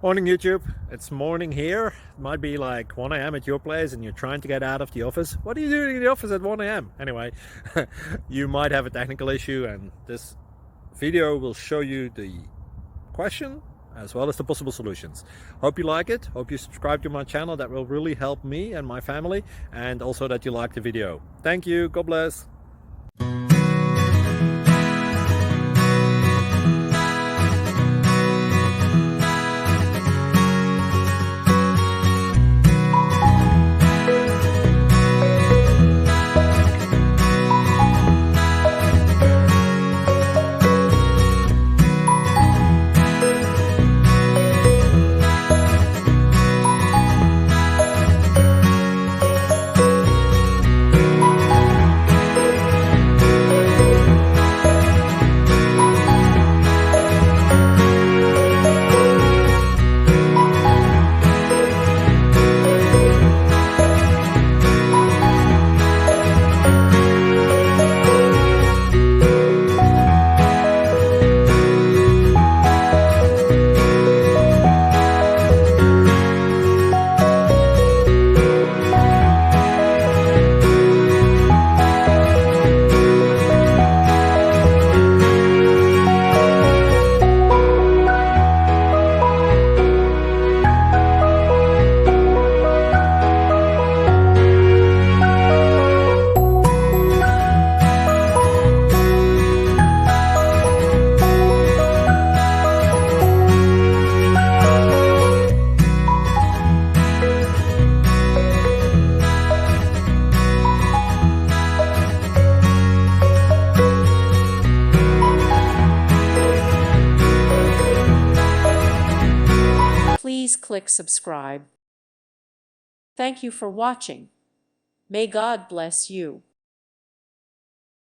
Morning YouTube, it's morning here. It might be like 1 a.m. at your place and you're trying to get out of the office. What are you doing in the office at 1 a.m.? Anyway, you might have a technical issue and this video will show you the question as well as the possible solutions. Hope you like it, hope you subscribe to my channel. That will really help me and my family, and also that you like the video. Thank you, God bless. Please click subscribe. Thank you for watching. May God bless you.